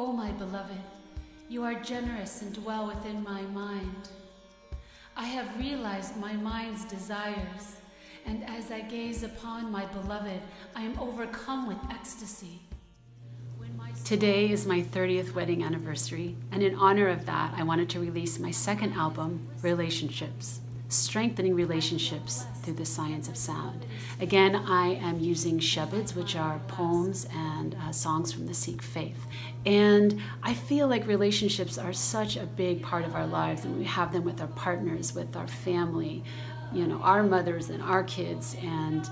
O my beloved, you are generous and dwell within my mind. I have realized my mind's desires, and as I gaze upon my beloved, I am overcome with ecstasy. Today is my 30th wedding anniversary, and in honor of that, I wanted to release my second album, Relationships, Strengthening Relationships Through the Science of Sound. Again, I am using shabads, which are poems and songs from the Sikh faith. And I feel like relationships are such a big part of our lives, and we have them with our partners, with our family, you know, our mothers and our kids and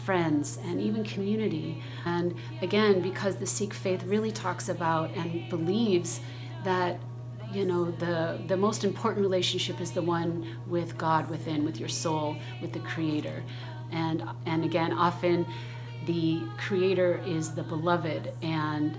friends and even community. And again, because the Sikh faith really talks about and believes that, you know, the most important relationship is the one with God within, with your soul, with the Creator. And again, often the Creator is the beloved, and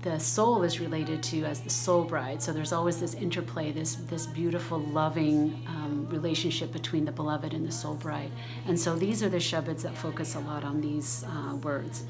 the soul is related to as the soul bride. So there's always this interplay, this beautiful, loving relationship between the beloved and the soul bride. And so these are the shabads that focus a lot on these words.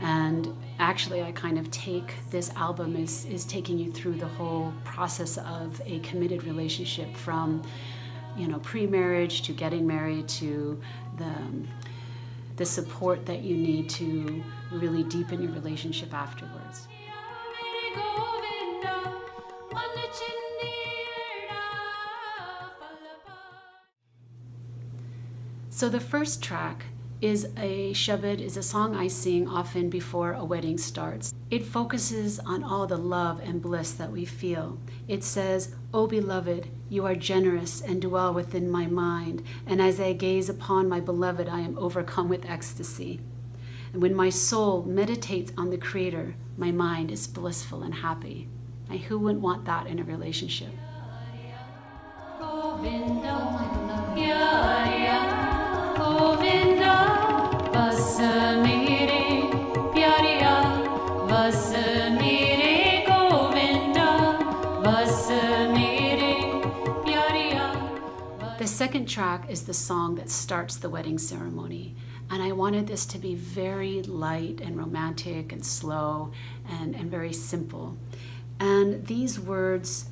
And actually, I kind of take this album is taking you through the whole process of a committed relationship, from, you know, pre-marriage to getting married, to the support that you need to really deepen your relationship afterwards. So the first track is a shabad, is a song I sing often before a wedding starts. It focuses on all the love and bliss that we feel. It says, "O beloved, you are generous and dwell within my mind, and as I gaze upon my beloved, I am overcome with ecstasy. And when my soul meditates on the Creator, my mind is blissful and happy." And who wouldn't want that in a relationship? The second track is the song that starts the wedding ceremony. And I wanted this to be very light and romantic and slow and very simple. And these words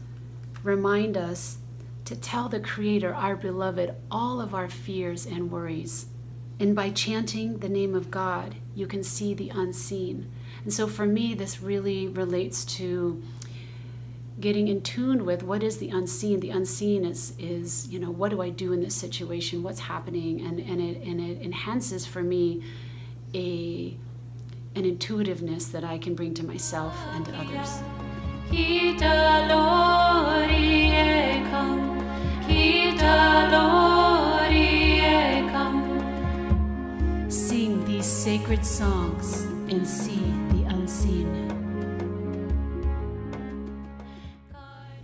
remind us to tell the Creator, our beloved, all of our fears and worries. And by chanting the name of God, you can see the unseen. And so for me, this really relates to getting in tune with what is the unseen. The unseen is, you know, what do I do in this situation? What's happening? And it enhances for me an intuitiveness that I can bring to myself and to others. Sing these sacred songs and see the unseen.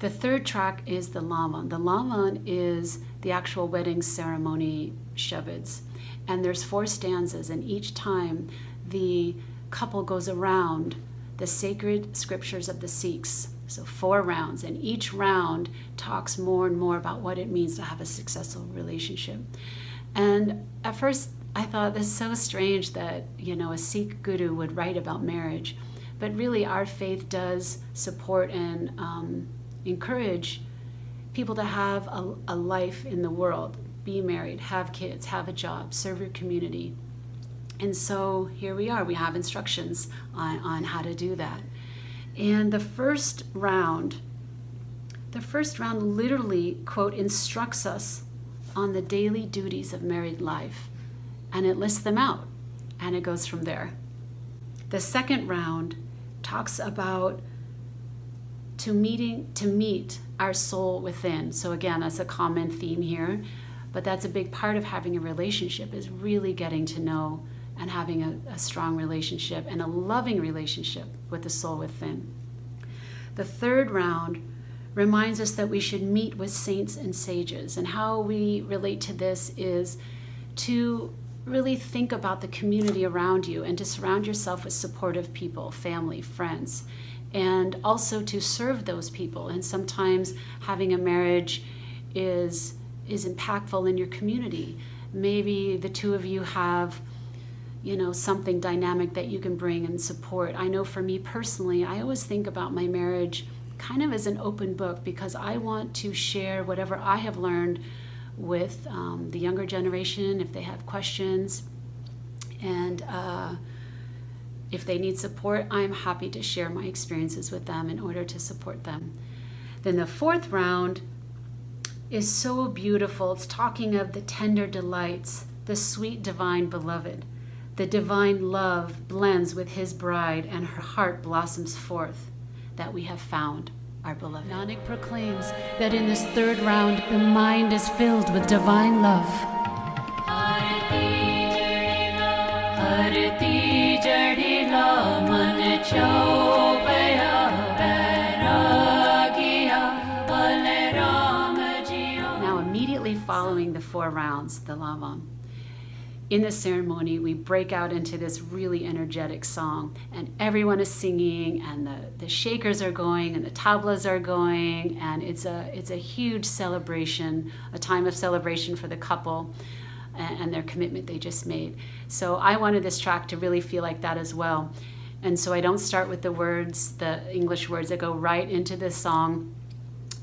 The third track is the Lavan. The Lavan is the actual wedding ceremony shabads. And there's 4 stanzas, and each time the couple goes around the sacred scriptures of the Sikhs. So 4 rounds, and each round talks more and more about what it means to have a successful relationship. And at first I thought, this is so strange that, you know, a Sikh guru would write about marriage. But really our faith does support and encourage people to have a life in the world, be married, have kids, have a job, serve your community. And so here we are, we have instructions on how to do that. And the first round literally, quote, instructs us on the daily duties of married life, and it lists them out, and it goes from there. The second round talks about to meet our soul within. So again, that's a common theme here, but that's a big part of having a relationship, is really getting to know and having a strong relationship and a loving relationship with the soul within. The third round reminds us that we should meet with saints and sages, and how we relate to this is to really think about the community around you and to surround yourself with supportive people, family, friends, and also to serve those people. And sometimes having a marriage is impactful in your community. Maybe the two of you have, something dynamic that you can bring and support. I know for me personally, I always think about my marriage kind of as an open book, because I want to share whatever I have learned with the younger generation if they have questions. And if they need support, I'm happy to share my experiences with them in order to support them. Then the fourth round is so beautiful. It's talking of the tender delights, the sweet divine beloved. The divine love blends with his bride, and her heart blossoms forth, that we have found our beloved. Nanak proclaims that in this third round, the mind is filled with divine love. Now, immediately following the 4 rounds, the lavam, in the ceremony, we break out into this really energetic song, and everyone is singing, and the shakers are going, and the tablas are going, and it's a huge celebration, a time of celebration for the couple and their commitment they just made. So I wanted this track to really feel like that as well. And so I don't start with the words, the English words. I go right into this song,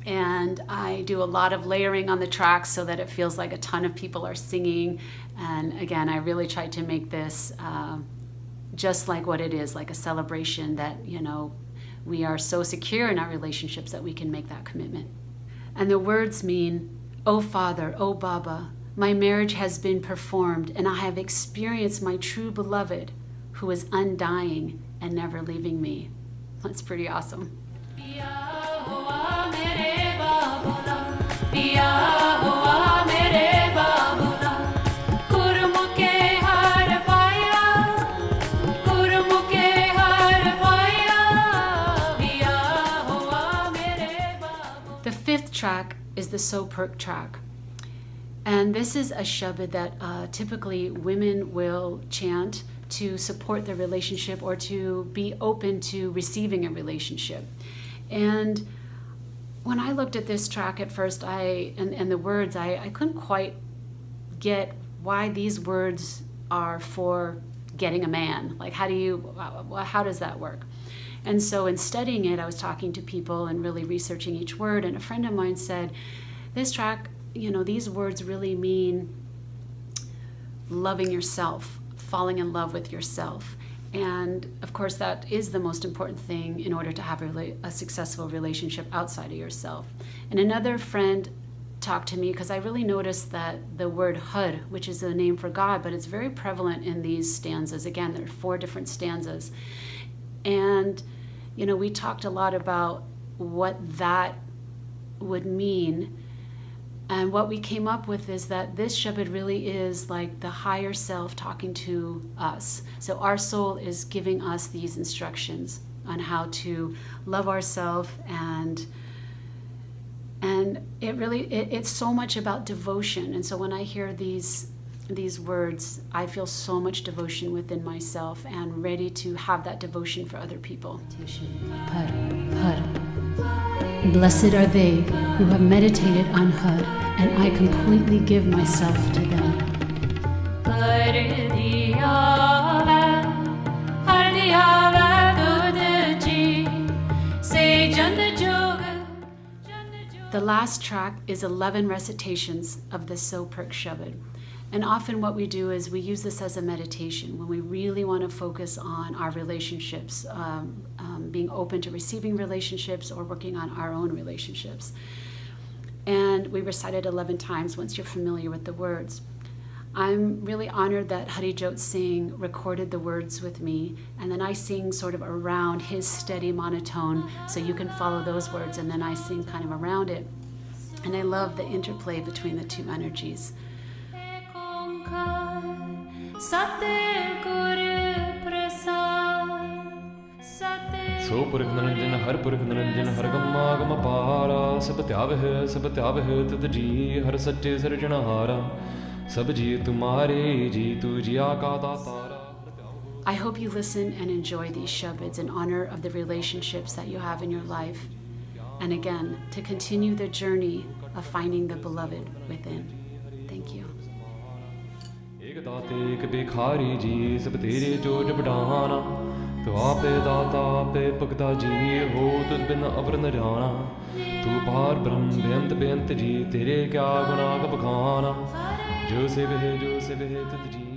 and I do a lot of layering on the tracks so that it feels like a ton of people are singing. And again, I really tried to make this just like what it is, like a celebration that, we are so secure in our relationships that we can make that commitment. And the words mean, "O Father, O Baba, my marriage has been performed, and I have experienced my true beloved, who is undying and never leaving me." That's pretty awesome. The 5th track is the Sopurk track. And this is a shabad that typically women will chant to support their relationship or to be open to receiving a relationship. And when I looked at this track at first, and the words, I couldn't quite get why these words are for getting a man. Like, how does that work? And so in studying it, I was talking to people and really researching each word, and a friend of mine said, this track, these words really mean loving yourself, falling in love with yourself. And of course, that is the most important thing in order to have a successful relationship outside of yourself. And another friend talked to me, because I really noticed that the word Hud, which is a name for God, but it's very prevalent in these stanzas. Again, there are 4 different stanzas. And, we talked a lot about what that would mean. And what we came up with is that this Shabad really is like the higher self talking to us. So our soul is giving us these instructions on how to love ourselves, and it's so much about devotion. And so when I hear these words, I feel so much devotion within myself and ready to have that devotion for other people. Blessed are they who have meditated on Hud, and I completely give myself to them. The last track is 11 recitations of the Sopurk Shabad. And often what we do is we use this as a meditation when we really want to focus on our relationships, being open to receiving relationships or working on our own relationships. And we recite it 11 times once you're familiar with the words. I'm really honored that Harijot Singh recorded the words with me, and then I sing sort of around his steady monotone, so you can follow those words, and then I sing kind of around it. And I love the interplay between the 2 energies. So Purakh Niranjan, Har Purakh Niranjan, Har Gamma Gamma Para, Sab Tyavah Tad Ji, Har Sache Sarjanahara, Sab Ji Tumare Ji Tu Jiya Ka Datara. I hope you listen and enjoy these shabads in honor of the relationships that you have in your life. And again, to continue the journey of finding the beloved within. Thank you. दाते एक भिखारी जी सब तेरे जोज बढ़ाना। तू आपे दाता आपे भगता जी हो तुझ बिन अवर न जाना। तू पार ब्रह्म बेअंत बेअंत जी तेरे क्या गुनाह बखाना। जो सिव है तुझ जी